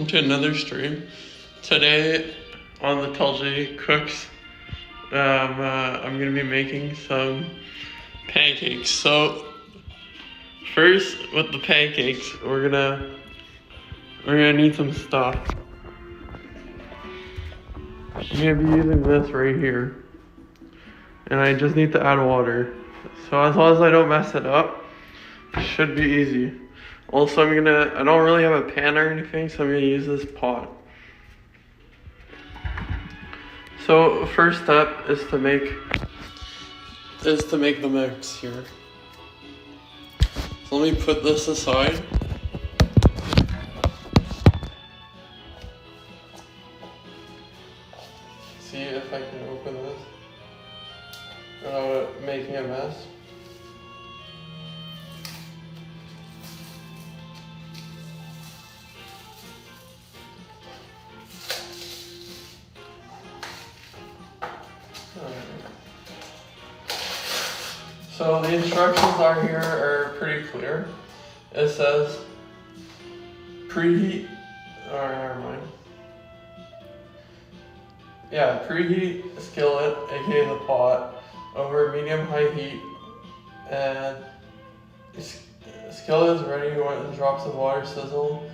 welcome to another stream. Today on the TellJe Cooks, I'm gonna be making some pancakes. So first, with the pancakes, we're gonna need some stuff. I'm gonna be using this right here, and I just need to add water. So as long as I don't mess it up, it should be easy. Also, I don't really have a pan or anything, so I'm gonna use this pot. So first step is to make the mix here. So let me put this aside. See if I can open this without making a mess. So the instructions are pretty clear. It says preheat, never mind. Yeah, preheat skillet, aka the pot, over medium-high heat, and skillet is ready when drops of water sizzle,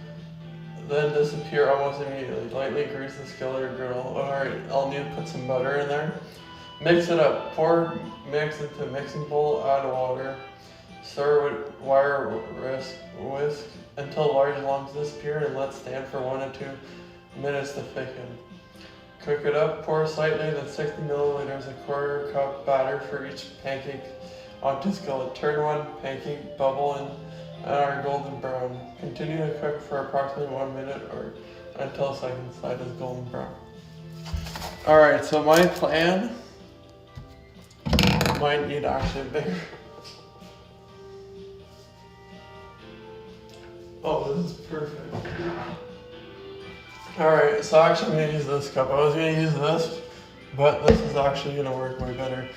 then disappear almost immediately. Lightly grease the skillet or griddle. Alright, I'll need to put some butter in there. Mix it up. Pour mix into a mixing bowl, add water. Stir with wire whisk until large lumps disappear and let stand for 1 to 2 minutes to thicken. Cook it up, pour slightly, then 60 milliliters, a quarter cup batter for each pancake onto skillet. Turn one pancake bubble and are golden brown. Continue to cook for approximately 1 minute or until second side is golden brown. Alright, so my plan might need actually bigger. Oh, this is perfect. Alright, so actually I'm gonna use this cup. I was gonna use this, but this is actually gonna work way better.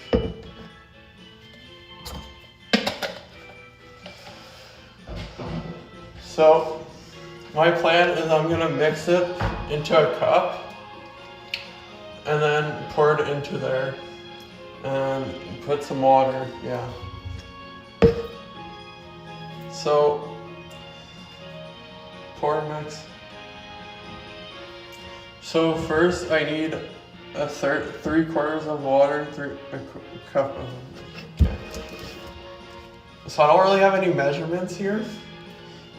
So, my plan is I'm gonna mix it into a cup and then pour it into there and put some water, yeah. So, pour mix. So first I need a 3/4 of water, a cup of, okay. So I don't really have any measurements here.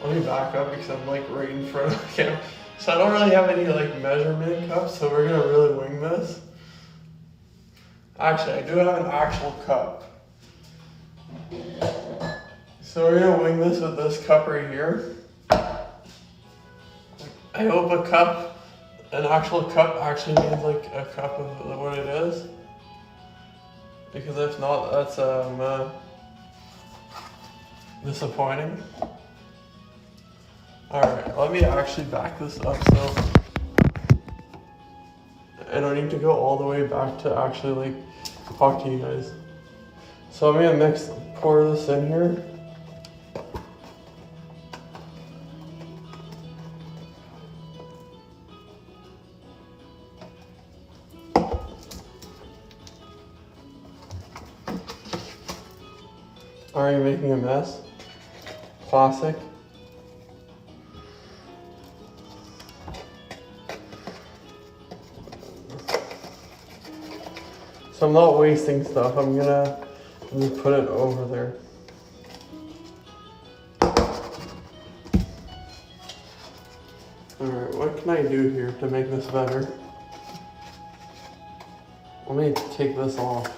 Let me back up because I'm like right in front of the camera. So I don't really have any like measurement cups, so we're gonna really wing this. Actually, I do have an actual cup. So we're gonna wing this with this cup right here. I hope an actual cup actually means like a cup of what it is. Because if not, that's disappointing. Alright, let me actually back this up so I don't need to go all the way back to actually like talk to you guys. So I'm gonna pour this in here. Are you making a mess? Classic. So I'm not wasting stuff. I'm gonna just put it over there. Alright, what can I do here to make this better? Let me take this off.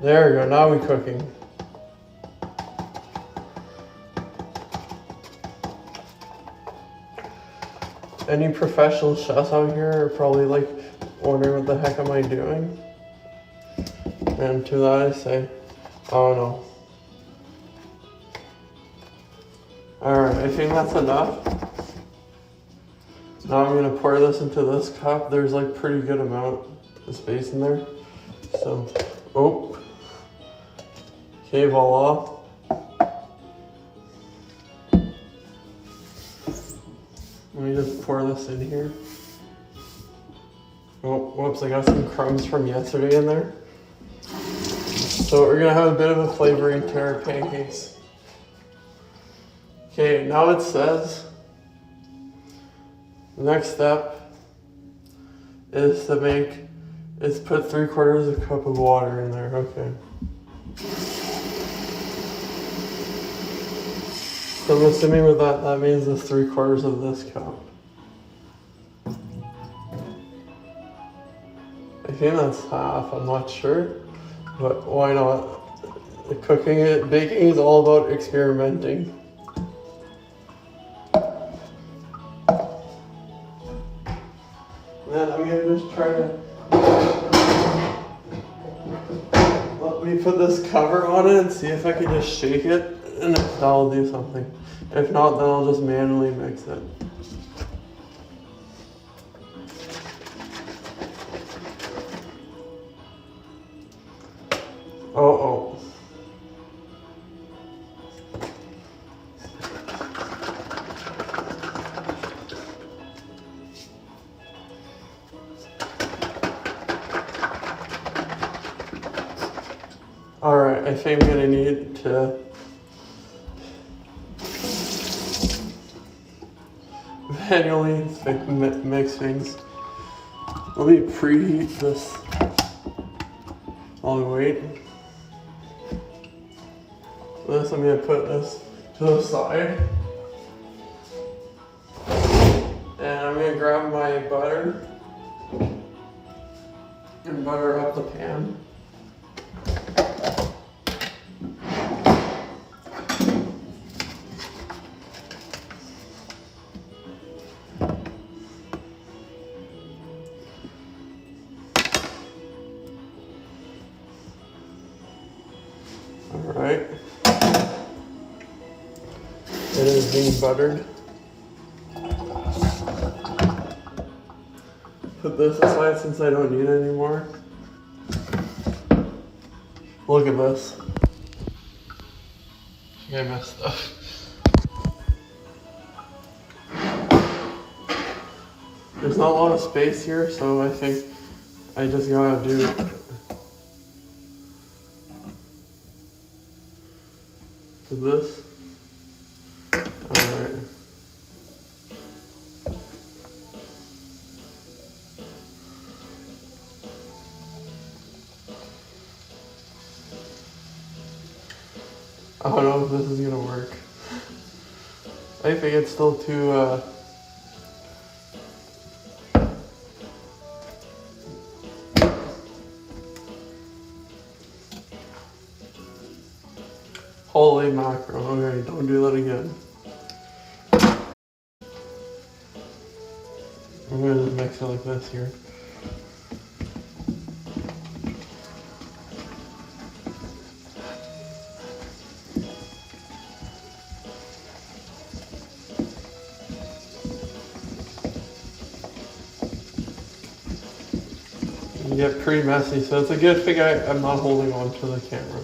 There we go, now we're cooking. Any professional chefs out here are probably like wondering what the heck am I doing? And to that I say, oh no. Alright, I think that's enough. Now I'm gonna pour this into this cup. There's like pretty good amount of space in there. So, oh. Okay, voila. Let me just pour this in here. Oh, whoops, I got some crumbs from yesterday in there. So we're gonna have a bit of a flavoring to our pancakes. Okay, now it says, the next step is put 3/4 of a cup of water in there, okay. So I'm assuming with that means it's 3/4 of this cup. I think that's half, I'm not sure, but why not? Baking is all about experimenting. Then I'm gonna just try to, let me put this cover on it and see if I can just shake it, and if that'll do something. If not, then I'll just manually mix it. Uh-oh. Alright, I think I'm gonna need to manually mix things. Let me preheat this while we wait. This, I'm gonna put this to the side. And I'm gonna grab my butter and butter up the pan. Alright. It is being buttered. Put this aside since I don't need it anymore. Look at this. I messed up. There's not a lot of space here, so I think I just gotta do this. Alright. I don't know if this is gonna work. I think it's still too holy mackerel. Okay, don't do that again. I'm gonna just mix it like this here. You get pretty messy, so it's a good thing I'm not holding on to the camera.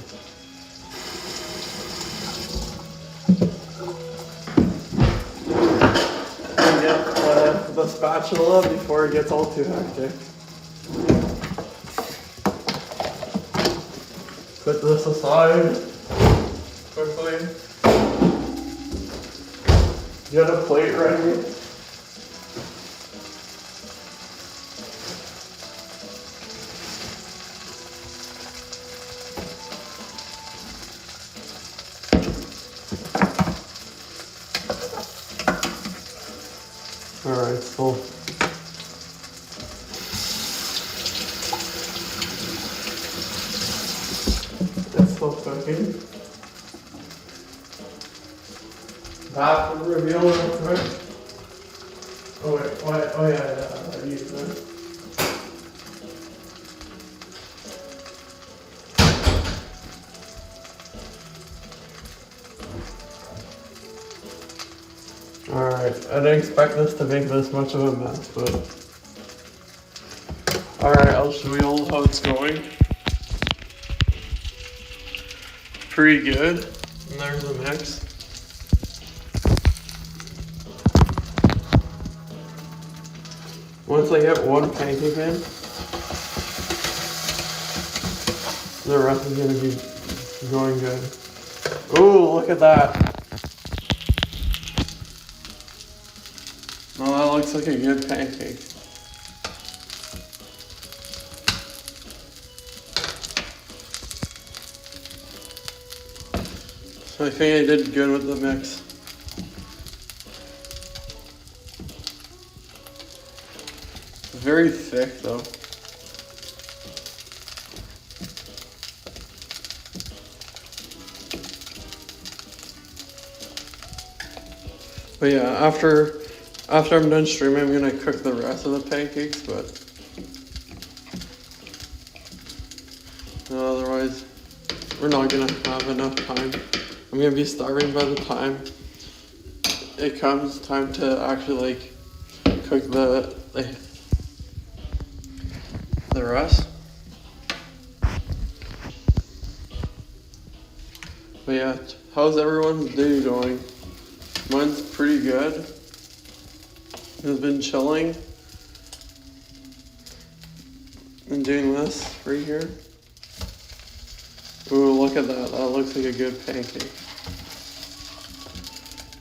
The spatula before it gets all too hectic. Put this aside quickly. Get a plate ready. Alright, so it's still cooking. That will reveal real quick. Oh wait, what? Oh yeah, I used that. Alright, I didn't expect this to make this much of a mess, but... Alright, I'll show you all how it's going. Pretty good. And there's the mix. Once I get one pancake in, the rest is gonna be going good. Ooh, look at that. Oh, that looks like a good pancake. So I think I did good with the mix. Very thick though. But yeah, after I'm done streaming, I'm gonna cook the rest of the pancakes, but otherwise we're not gonna have enough time. I'm gonna be starving by the time it comes time to actually like cook the rest. But yeah, how's everyone's day going? Mine's pretty good. I've been chilling and doing this right here. Ooh, look at that. That looks like a good pancake.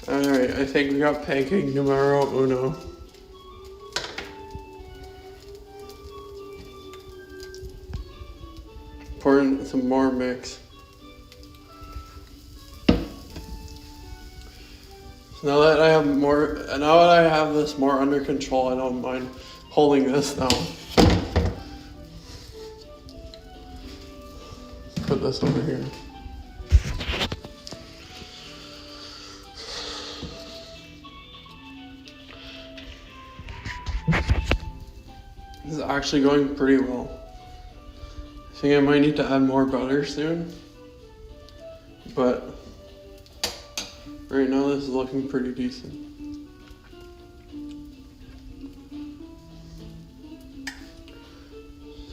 Alright, I think we got pancake numero uno. Pour in some more mix. Now that I have this more under control, I don't mind holding this now. Put this over here. This is actually going pretty well. I think I might need to add more butter soon, but right now this is looking pretty decent.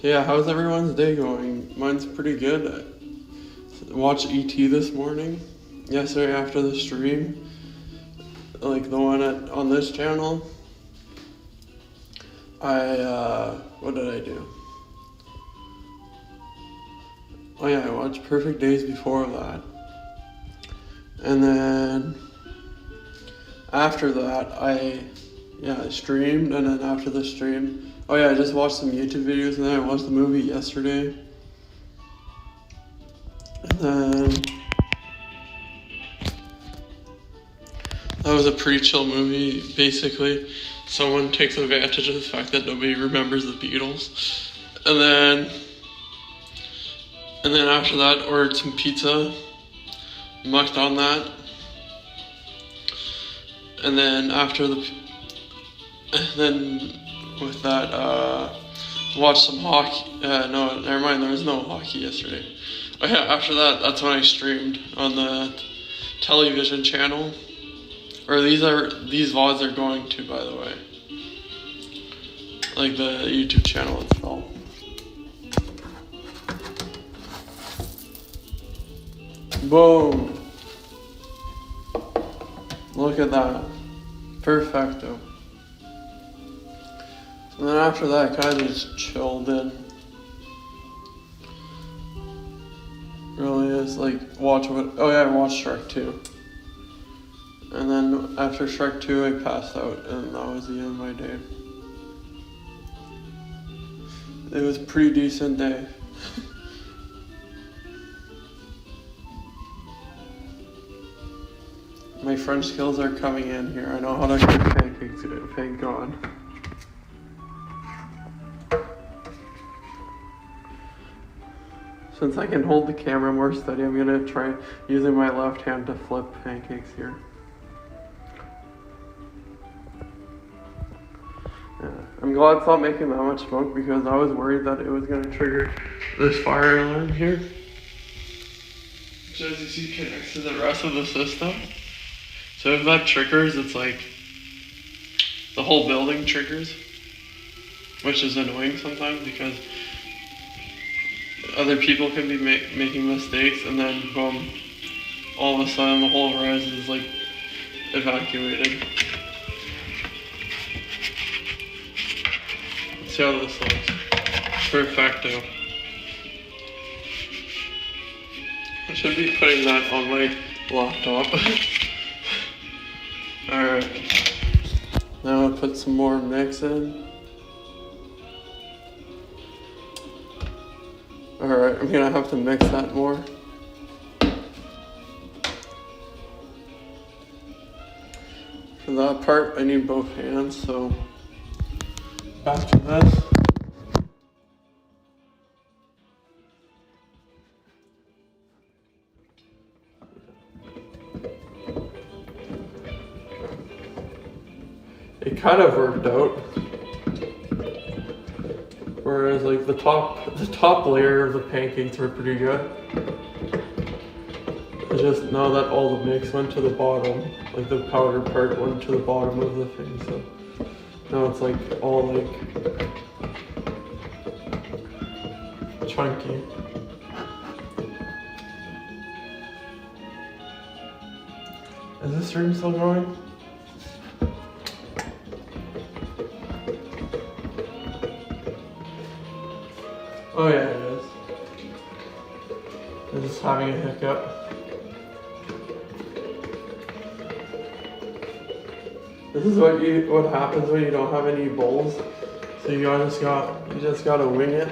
Yeah, how's everyone's day going? Mine's pretty good. I watched ET this morning, yesterday after the stream, like the one on this channel. What did I do? Oh yeah, I watched Perfect Days before that. And then after that, I streamed, and then after the stream, I just watched some YouTube videos, and then I watched the movie yesterday. And then that was a pretty chill movie, basically. Someone takes advantage of the fact that nobody remembers the Beatles. And then after that, ordered some pizza, mucked on that. And then with that, watched some hockey. No, never mind, there was no hockey yesterday. Oh yeah, after that, that's when I streamed on the television channel. Or these VODs are going to, by the way. Like the YouTube channel itself. Boom. Look at that. Perfecto. And then after that, I kind of just chilled in. Really is like, I watched Shrek 2. And then after Shrek 2, I passed out, and that was the end of my day. It was a pretty decent day. My French skills are coming in here. I know how to cook pancakes, thank God. Since I can hold the camera more steady, I'm gonna try using my left hand to flip pancakes here. Yeah. I'm glad it's not making that much smoke because I was worried that it was gonna trigger this fire alarm here. Which, as you see, connects to the rest of the system. So if that triggers, it's like the whole building triggers, which is annoying sometimes because other people can be making mistakes, and then boom, all of a sudden the whole res is like evacuated. see how this looks. Perfecto. I should be putting that on my laptop. Alright. Now I'll put some more mix in. Alright, I'm gonna have to mix that more. For that part, I need both hands, so back to this. It kind of worked out. Whereas like the top layer of the pancakes were pretty good. It's just now that all the mix went to the bottom, like the powder part went to the bottom of the thing, so now it's like all like chunky. Is this stream still going? Oh yeah, it is. I'm just having a hiccup. This is what happens when you don't have any bowls. So you just gotta wing it.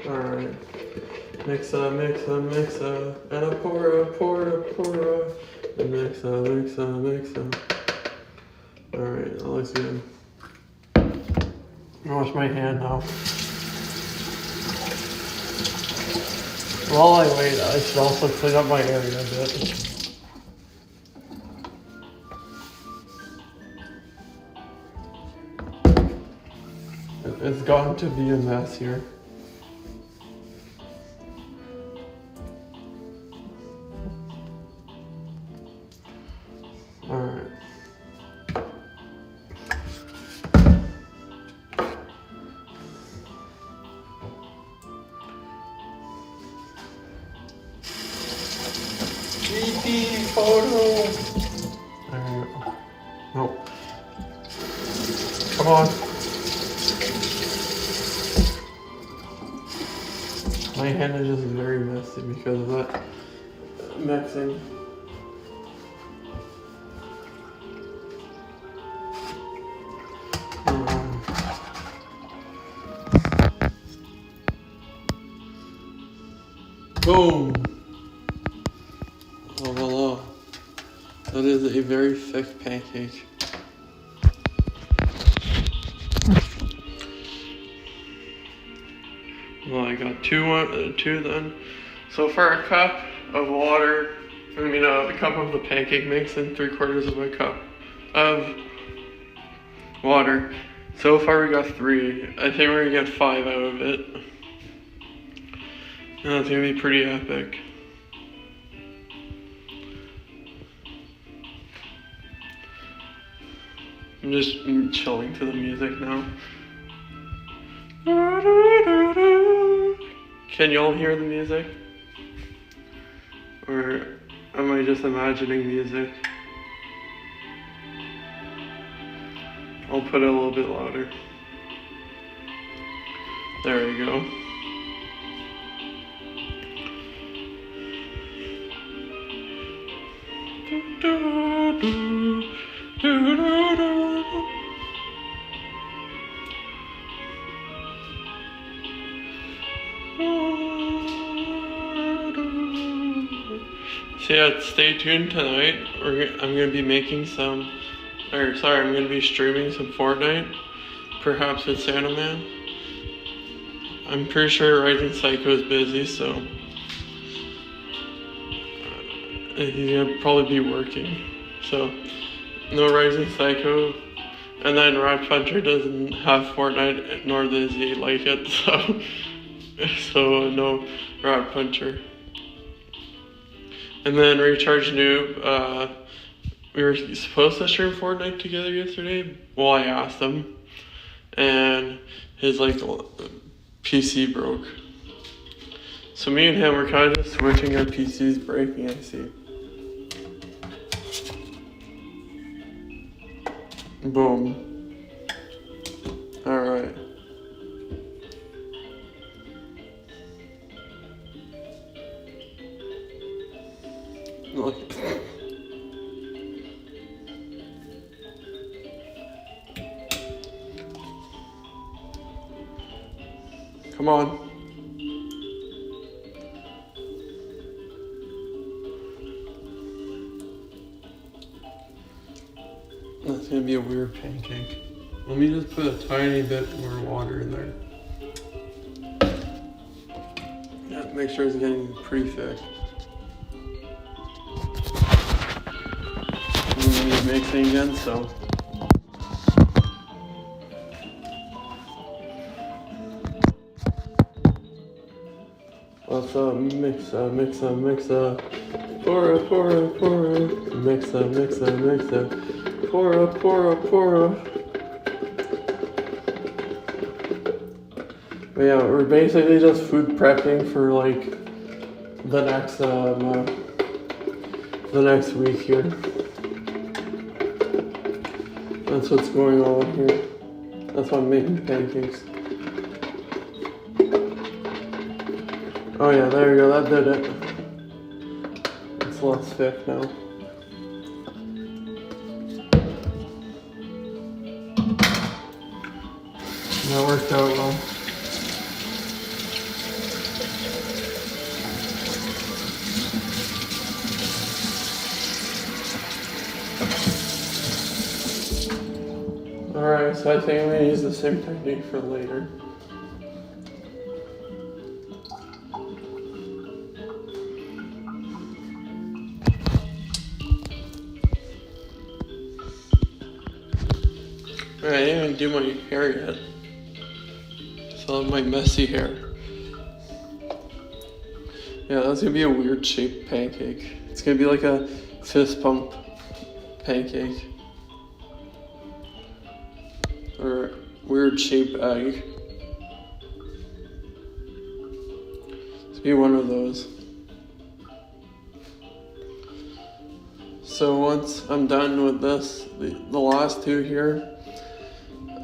Alright. Mixa, and a pour, and mixa. Alright, that looks good. I'll wash my hand now. While I wait, I should also clean up my area a bit. It's gotten to be a mess here. Alright. GP photo! Alright. Nope. Come on. My hand is just very messy because of that mixing. Boom! Oh, voila. That is a very thick pancake. Well, I got two then. So for a cup of water, a cup of the pancake mix and 3/4 of a cup of water. So far we got 3. I think we're gonna get 5 out of it. And that's gonna be pretty epic. I'm just chilling to the music now. Can y'all hear the music? Or am I just imagining music? I'll put it a little bit louder. There we go. So yeah, stay tuned tonight. I'm gonna be making I'm gonna be streaming some Fortnite, perhaps with Santa Man. I'm pretty sure Rising Psycho is busy, so he's gonna probably be working. So no Rising Psycho, and then Rat Puncher doesn't have Fortnite, nor does he like it, so no Rat Puncher. And then Recharge Noob, we were supposed to stream Fortnite together yesterday. Well, I asked him, and his like PC broke. So me and him were kind of just switching our PCs breaking, I see. Boom. Alright. Look. Come on. That's gonna be a weird pancake. Let me just put a tiny bit more water in there. Yeah, make sure it's getting pretty thick. And then mixing again, so. Let's mix, pour, mix, pour. But yeah, we're basically just food prepping for like the next week here. That's what's going on here. That's why I'm making pancakes. Oh yeah, there you go, that did it. It's less thick now. That worked out well. Alright, so I think I'm going to use the same technique for later. Alright, I didn't even do my hair yet. Still have my messy hair. Yeah, that's going to be a weird shaped pancake. It's going to be like a fist pump pancake. Or weird shaped egg. It's be one of those. So once I'm done with this, the last two here,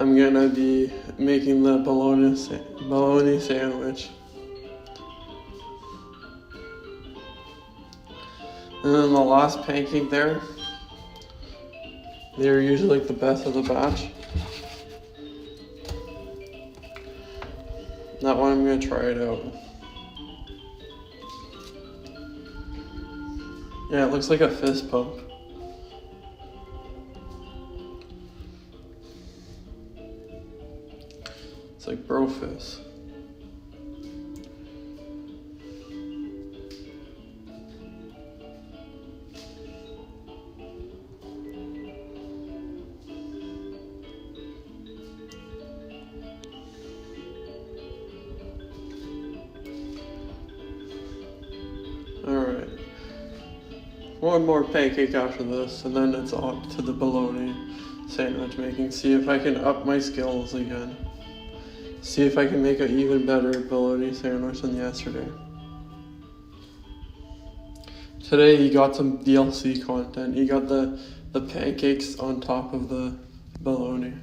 I'm gonna be making the bologna sandwich. And then the last pancake there, they're usually like the best of the batch. That one I'm gonna try it out. Yeah, it looks like a fist pump. It's like bro fist. Alright. One more pancake after this, and then it's on to the bologna sandwich making. See if I can up my skills again. See if I can make an even better bologna sandwich than yesterday. Today he got some DLC content. He got the pancakes on top of the bologna.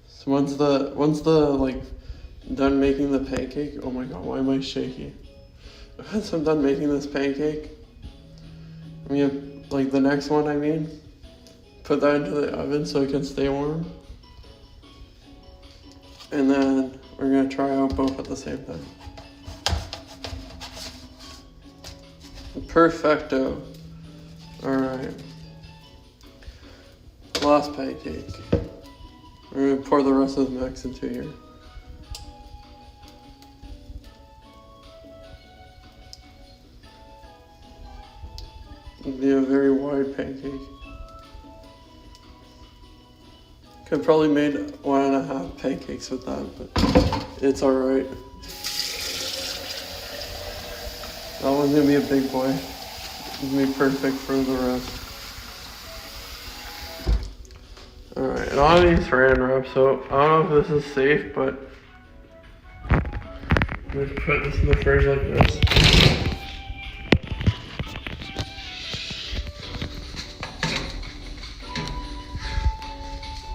So once the like done making the pancake, oh my god, why am I shaky? Once I'm done making this pancake, I'm gonna, like the next one I mean, put that into the oven so it can stay warm. And then we're gonna try out both at the same time. Perfecto. Alright. Last pancake. We're gonna pour the rest of the mix into here. It'll be a very wide pancake. Could probably made 1.5 pancakes with that, but it's alright. That one's gonna be a big boy. It's gonna be perfect for the rest. Alright, and all these saran wrap, so I don't know if this is safe, but I'm gonna put this in the fridge like this.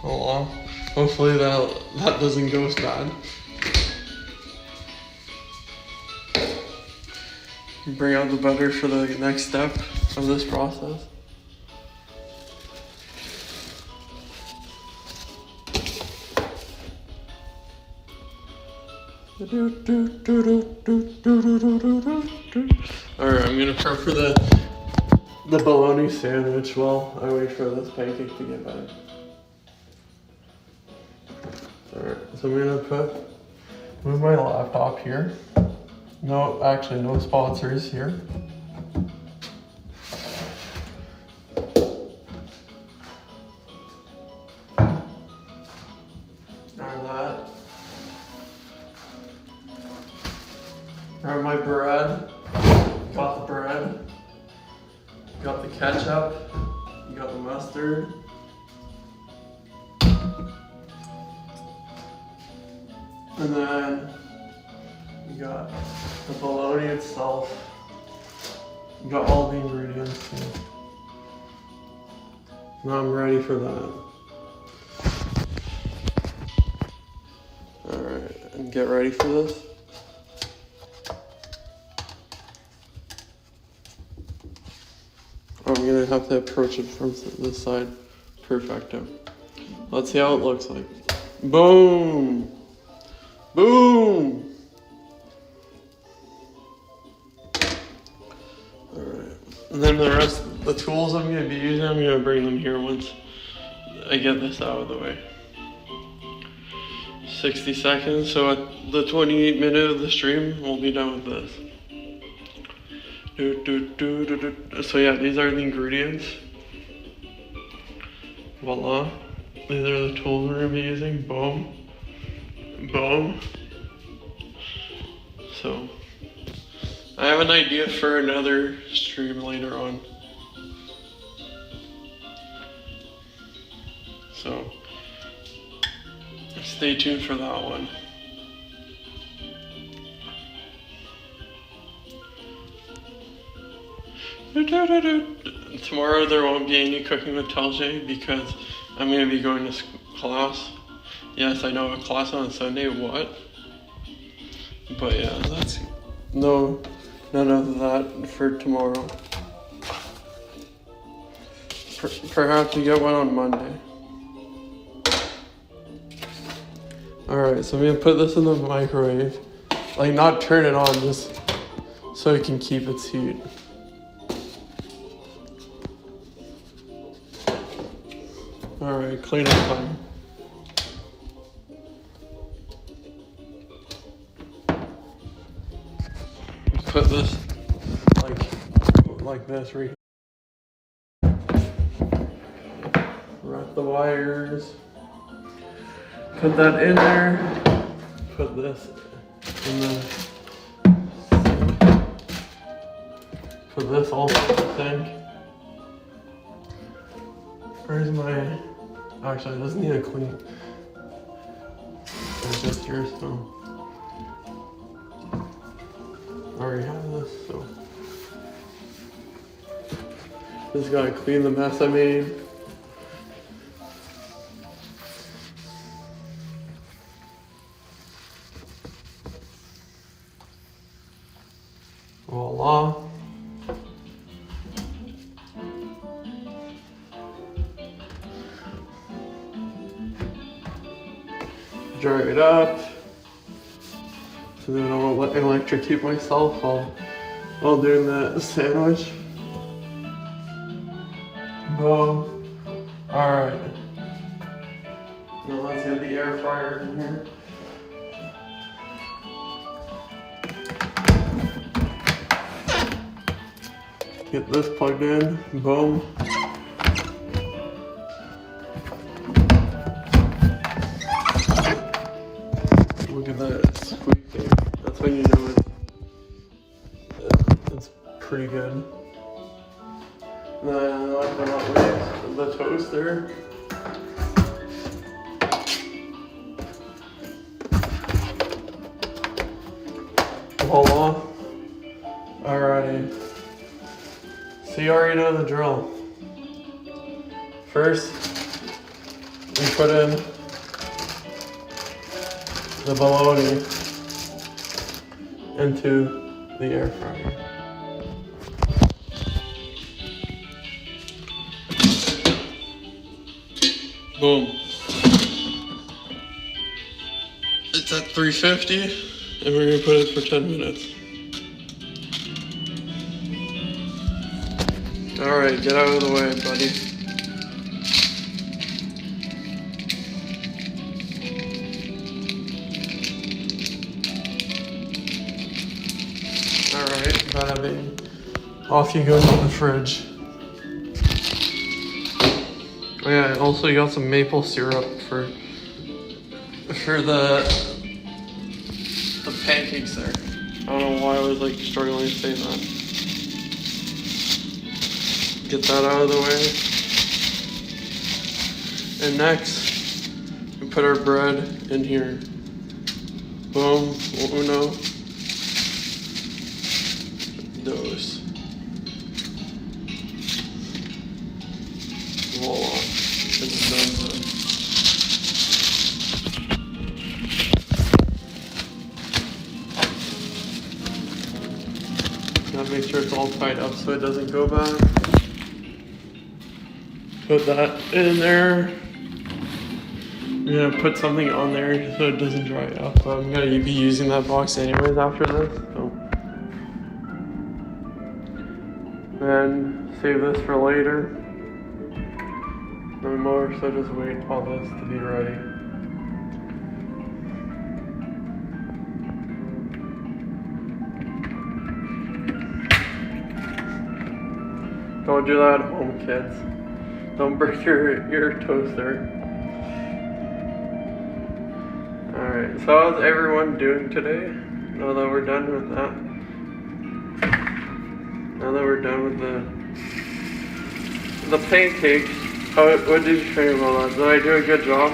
Oh, hopefully that doesn't go bad. Bring out the butter for the next step of this process. Alright, I'm gonna prep for the bologna sandwich while I wait for this pancake to get back. Alright, so I'm gonna move my laptop here. No, actually no sponsors here. Grab my bread, got the bread, got the ketchup, got the mustard, and then you got the bologna itself, you got all the ingredients here. Now I'm ready for that. Alright, and get ready for this. I'm gonna have to approach it from this side. Perfecto. Let's see how it looks like. Boom! Boom! Alright. And then the rest, the tools I'm gonna be using, I'm gonna bring them here once I get this out of the way. 60 seconds, so at the 28th minute of the stream, we'll be done with this. So yeah, these are the ingredients. Voila. These are the tools we're gonna be using. Boom. Boom. So I have an idea for another stream later on. So stay tuned for that one. Tomorrow there won't be any cooking with TellJe because I'm going to be going to class. Yes, I know, a class on Sunday, what? But yeah, that's none of that for tomorrow. Perhaps you get one on Monday. Alright, so I'm going to put this in the microwave. Like, not turn it on, just so it can keep its heat. Alright, clean up time. Put this like this right here. Wrap the wires. Put that in there. Put this in the sink. Put this also in the sink. Where's my... Actually, it doesn't need a clean. It's just here, so... I already have this, so... Just gotta clean the mess I made. Voila. Dry it up. So then I won't electrocute myself while doing the sandwich. Boom. Alright. Now let's get the air fryer in here. Get this plugged in. Boom. Look at that squeaking. That's when you know it's pretty good. Then I put out the toaster. Voila. Alrighty. So you already know the drill. First, we put in the bologna into the air fryer. Boom. It's at 350 and we're gonna put it for 10 minutes. Alright, get out of the way, buddy. Alright, bada bing. Off you go to the fridge. Oh yeah, also you got some maple syrup for the pancakes there. I don't know why I was like struggling to say that. Get that out of the way. And next, we put our bread in here. Boom, uno, dos. Voila, it's done. Gotta make sure it's all tied up so it doesn't go back. Put that in there. I'm gonna put something on there so it doesn't dry up. But I'm gonna be using that box anyways after this. So. And save this for later. No more, so just wait all this to be ready. Don't do that at home, kids. Don't break your toaster. Alright, so how's everyone doing today? Now that we're done with that. Now that we're done with the pancakes, what did you think about that? Did I do a good job?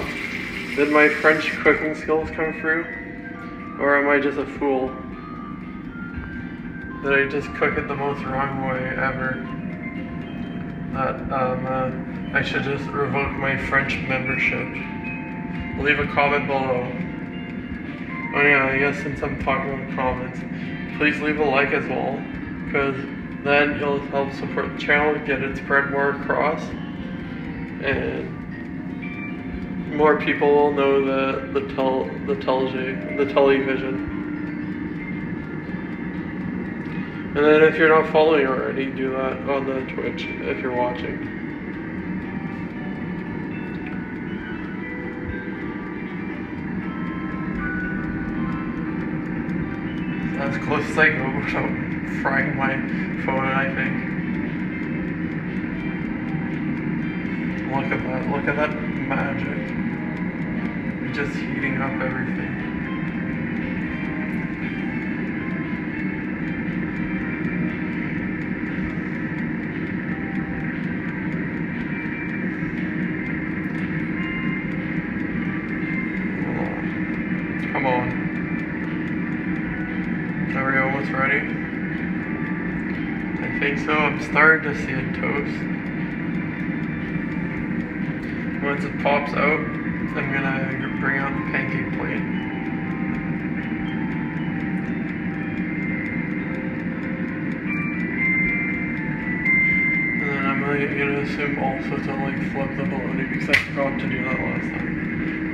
Did my French cooking skills come through? Or am I just a fool? Did I just cook it the most wrong way ever? That I should just revoke my French membership. Leave a comment below. Oh yeah, I guess since I'm talking about comments, please leave a like as well, because then you'll help support the channel, get it spread more across, and more people will know the TellJe, the television. And then if you're not following already, do that on the Twitch if you're watching. As close as I go without frying my phone, I think. Look at that magic. It's just heating up everything. Come on. Are we almost ready? I think so. I'm starting to see it toast. Once it pops out, I'm gonna bring out the pancake plate. And then I'm gonna assume also to like flip the bologna because I forgot to do that last time.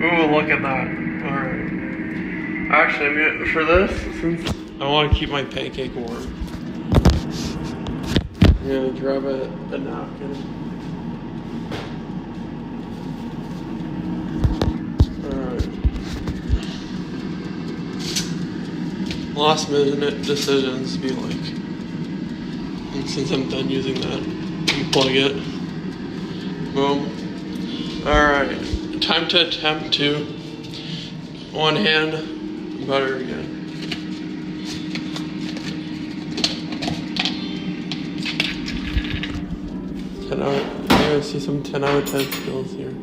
Ooh, look at that. Alright. Actually, I'm gonna, for this, since I want to keep my pancake warm, I'm gonna grab a napkin. Alright. Last minute decisions be like, and since I'm done using that, unplug it. Boom. Alright. Time to attempt to one hand butter again. 10 out. I see some 10 out of 10 skills here.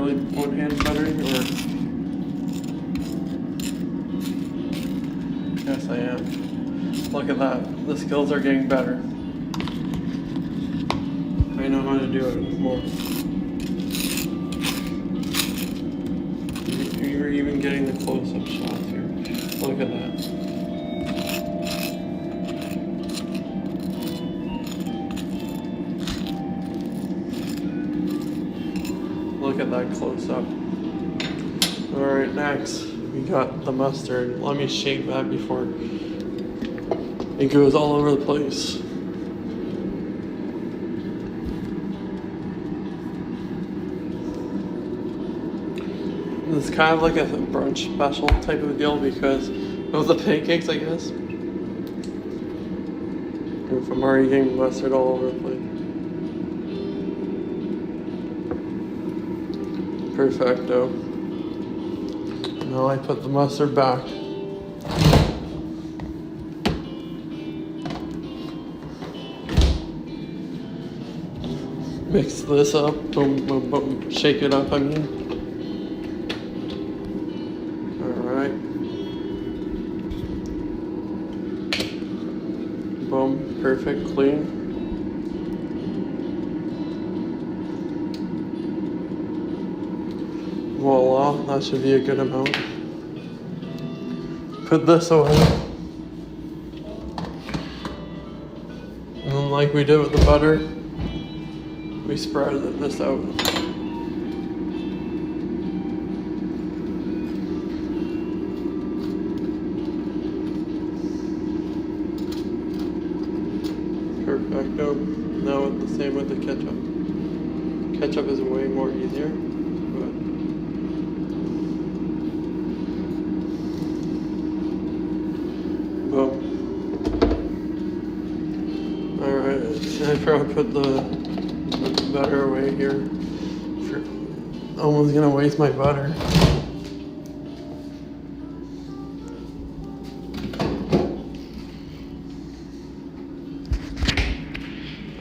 really one-hand buttering, or? Yes, I am. Look at that. The skills are getting better. I know how to do it more. You're even getting the close-up shots here. Look at that. Look at that close-up. Alright, next we got the mustard. Let me shake that before it goes all over the place. It's kind of like a brunch special type of deal because of the pancakes, I guess. If I'm already getting mustard all over the place. Perfecto. Now I put the mustard back. Mix this up. Boom, boom, boom. Shake it up, I mean. Boom, perfect, clean. Voila, that should be a good amount. Put this away. And then like we did with the butter, we spread this out. Perfecto. Now the same with the ketchup. Ketchup is way more easier, but boom. Alright, I probably put the butter away here. Almost gonna waste my butter.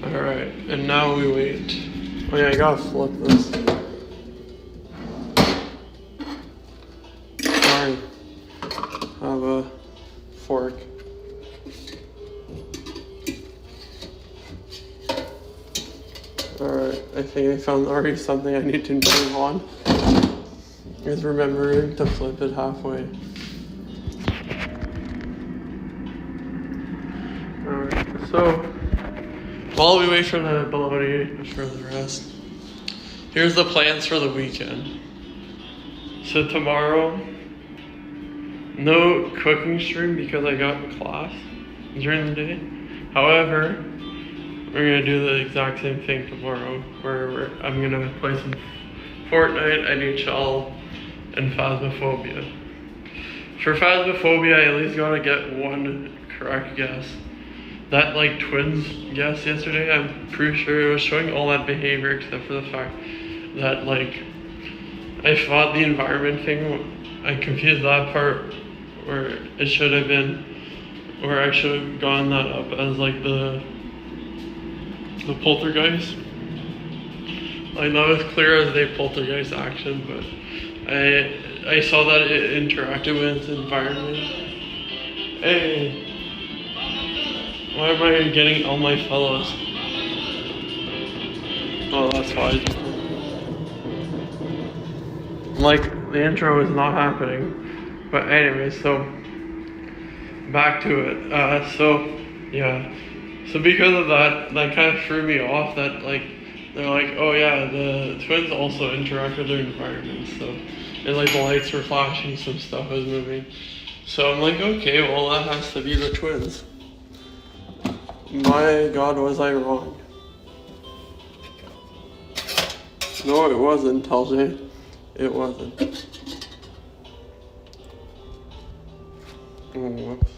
Alright, and now we wait. Oh yeah, I gotta flip this. Sorry. I have a fork. Alright, I think I found already something I need to improve on. Is remembering to flip it halfway. Alright, so while we wait for the bologna for the rest, here's the plans for the weekend. So tomorrow, no cooking stream because I got class during the day. However, we're gonna do the exact same thing tomorrow, where I'm gonna play some Fortnite, NHL, and Phasmophobia. For Phasmophobia, I at least gotta get one correct guess. That like twins guess yesterday, I'm pretty sure it was showing all that behavior except for the fact that like I thought the environment thing, I confused that part where it should have been, where I should have gone that up as like the poltergeist. Like that was clear as a poltergeist action, but I saw that it interacted with its environment. Hey. Why am I getting all my fellows? Oh, that's fine. Like, the intro is not happening. But anyway, so, back to it. Yeah. So because of that kind of threw me off that, like, they're like, oh yeah, the twins also interact with their environment. So, and like the lights were flashing, some stuff was moving. So I'm like, okay, well that has to be the twins. My God, was I wrong? No, it wasn't, TellJe. It wasn't. Oh, whoops.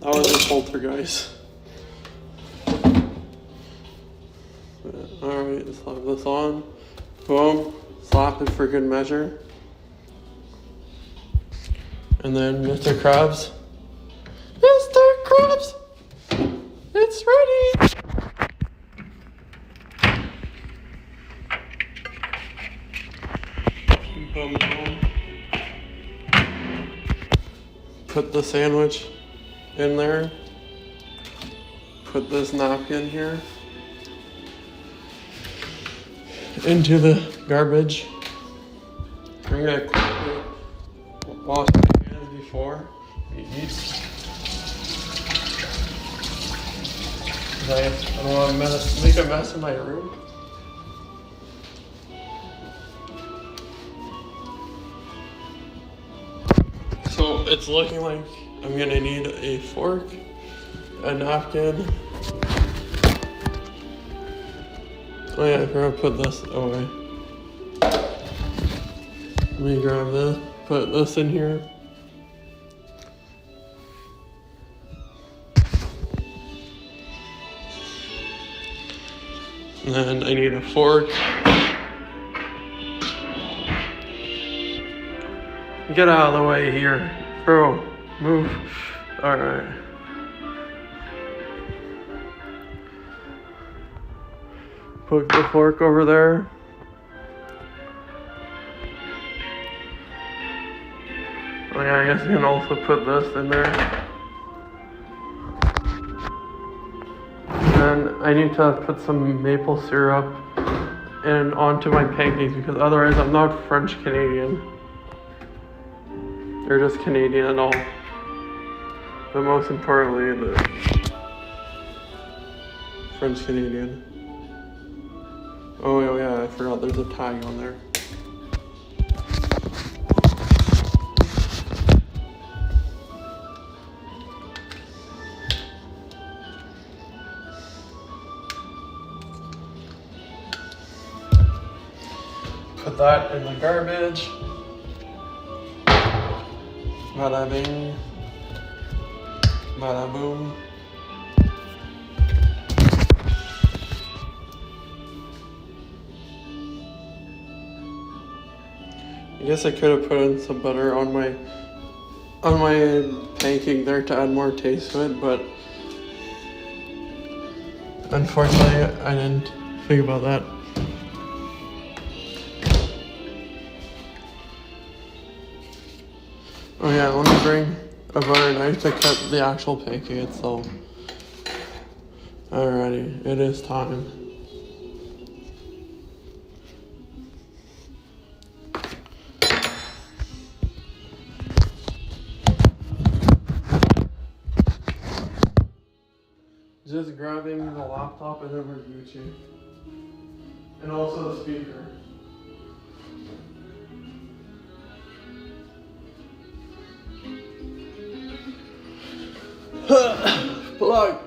That was a poltergeist. Alright, let's slap this on. Boom. Slap it for good measure. And then Mr. Krabs. Mr. Krabs! put the sandwich in there. Put this napkin here into the garbage. I'm gonna quickly wash my hands before we eat. I don't want to make a mess in my room. So it's looking like I'm gonna need a fork, a napkin. Oh yeah, I forgot to put this away. Let me grab this, put this in here. And then I need a fork. Get out of the way here. Bro, move. Alright. Put the fork over there. Oh yeah, I guess you can also put this in there. And I need to put some maple syrup and onto my pancakes because otherwise I'm not French Canadian. They're just Canadian and all. But most importantly, the French Canadian. Oh yeah, I forgot there's a tag on there. Put that in the garbage. Bada bing. Bada boom. I guess I could have put in some butter on my pancake there to add more taste to it, but unfortunately I didn't think about that. Oh yeah, let me bring a butter knife to cut the actual pancake itself. Alrighty, it is time. Just grabbing the laptop and then we're Gucci. And also the speaker. Plug.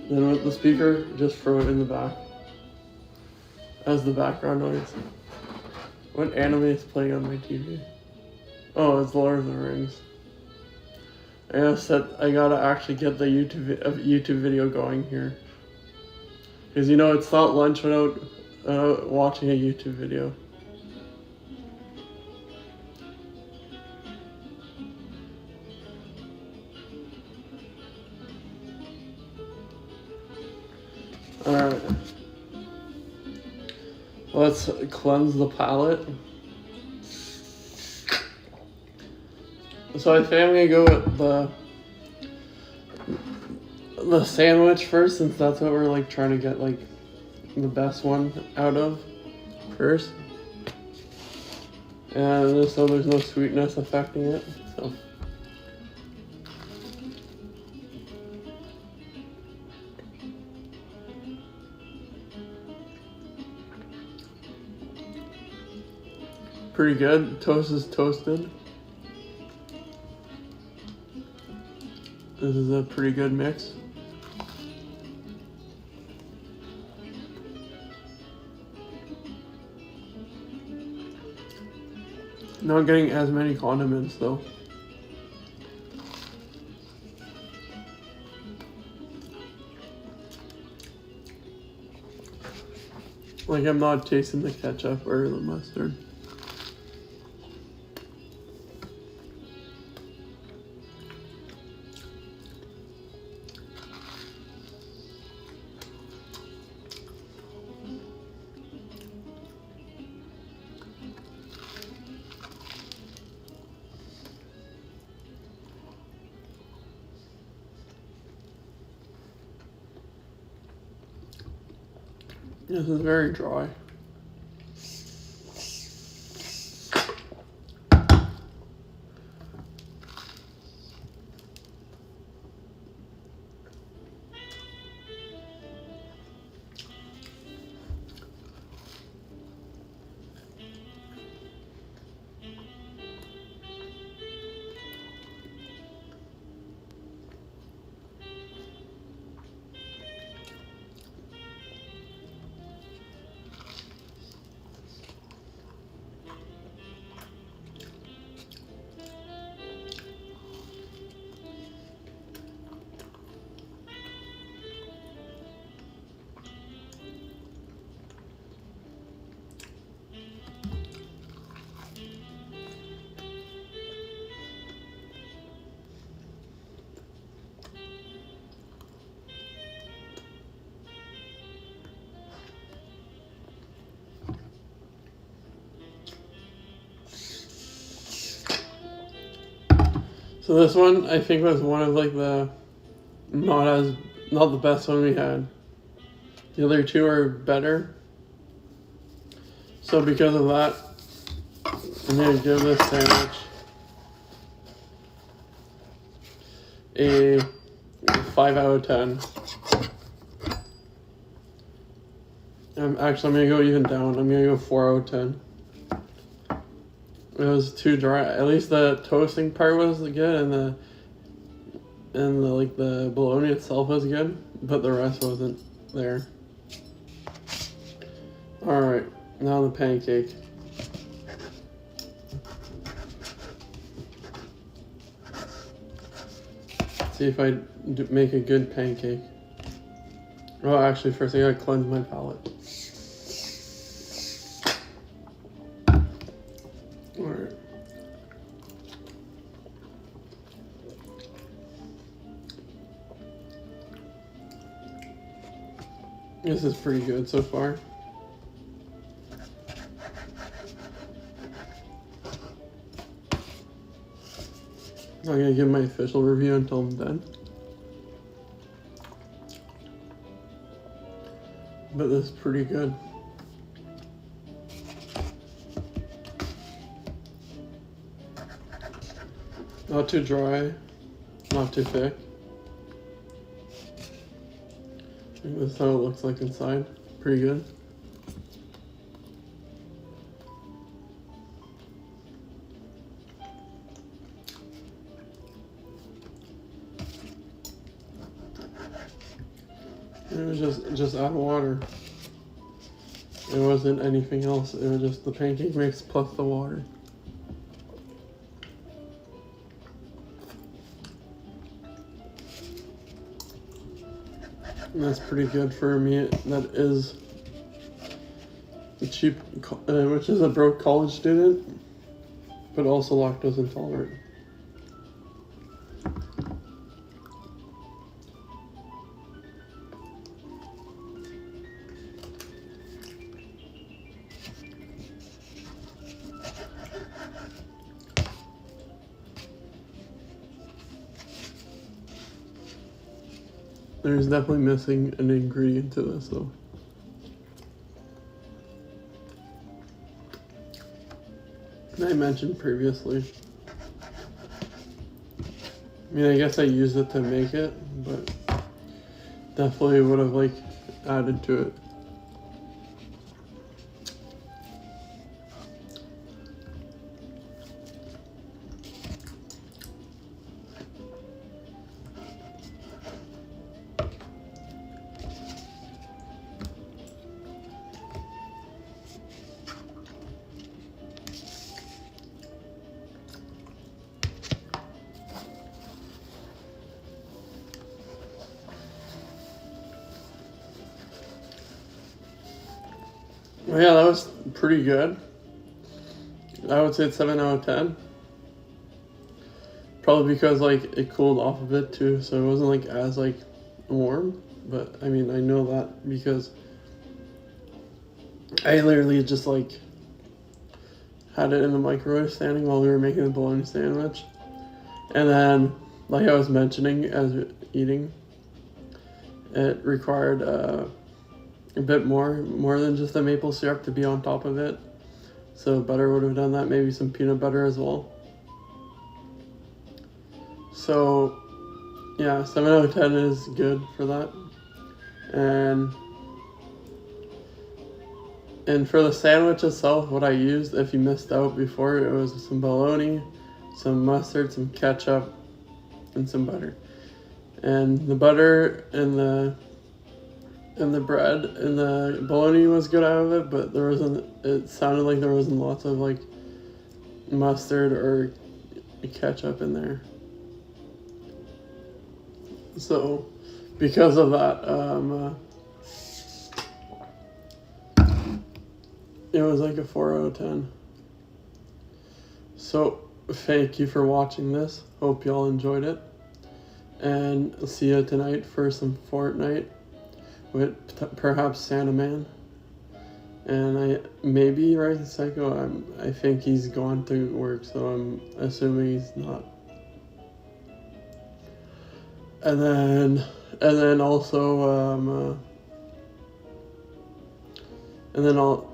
Then with the speaker, just throw it in the back as the background noise. What anime is playing on my TV? Oh, it's Lord of the Rings. I gotta actually get the YouTube video going here. Because you know, it's not lunch without watching a YouTube video. Alright. Let's cleanse the palate. So I think I'm gonna go with the sandwich first, since that's what we're like trying to get like the best one out of first. And so there's no sweetness affecting it. So pretty good. Toast is toasted. This is a pretty good mix. Not getting as many condiments though. Like I'm not tasting the ketchup or the mustard. This is very dry. So this one, I think, was one of like the not the best one we had. The other two are better. So because of that, I'm gonna give this sandwich a 5 out of 10. I'm gonna go even down. I'm gonna go 4 out of 10. It was too dry. At least the toasting part was good, and the bologna itself was good, but the rest wasn't there. All right, now the pancake. Let's see if I make a good pancake. Oh, actually, first I gotta cleanse my palate. Alright. This is pretty good so far. I'm not gonna give my official review until I'm done. But this is pretty good. Not too dry, not too thick. This is how it looks like inside. Pretty good. It was just add water. It wasn't anything else. It was just the pancake mix plus the water. And that's pretty good for me. That is cheap, which is a broke college student, but also lactose intolerant. There's definitely missing an ingredient to this though. I mentioned previously. I mean, I guess I used it to make it, but definitely would have added to it. Well, yeah, that was pretty good. I would say it's 7 out of 10. Probably because it cooled off a bit too, so it wasn't as warm. But I mean, I know that because I literally just had it in the microwave standing while we were making the bologna sandwich. And then, like I was mentioning as eating, it required a bit more than just the maple syrup to be on top of it. So butter would have done that, maybe some peanut butter as well. So yeah, 7 out of 10 is good for that. And for the sandwich itself, what I used, if you missed out before, it was some bologna, some mustard, some ketchup, and some butter. And the butter and the bread and the bologna was good out of it, but it sounded like there wasn't lots of like mustard or ketchup in there. So because of that, it was like a 4 out of 10. So thank you for watching this. Hope y'all enjoyed it. And I'll see you tonight for some Fortnite with perhaps Santa Man. And maybe Rising Psycho. I think he's gone to work, so I'm assuming he's not. And then also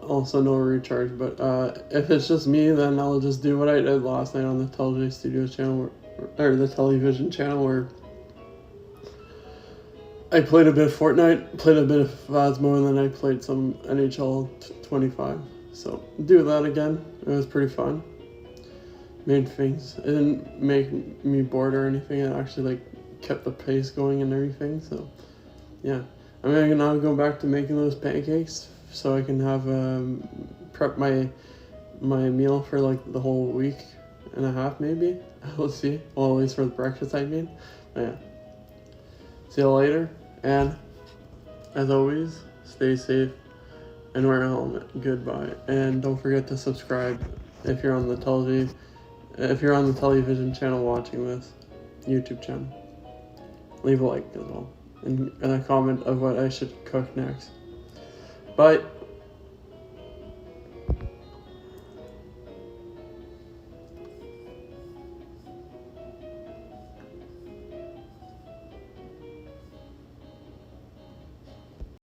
also no recharge. But if it's just me, then I'll just do what I did last night on the TellJe Studios channel, or the television channel, where I played a bit of Fortnite, played a bit of Phasmo, and then I played some NHL 25. So do that again. It was pretty fun. Made things. It didn't make me bored or anything. It actually like kept the pace going and everything. So yeah, I'm gonna now go back to making those pancakes so I can have prep my meal for like the whole week and a half maybe. We'll see. Well, at least for the breakfast I mean. But yeah. See you later, and as always, stay safe and wear a helmet. Goodbye, and don't forget to subscribe if you're on the television channel watching this YouTube channel. Leave a like as well, and a comment of what I should cook next. Bye.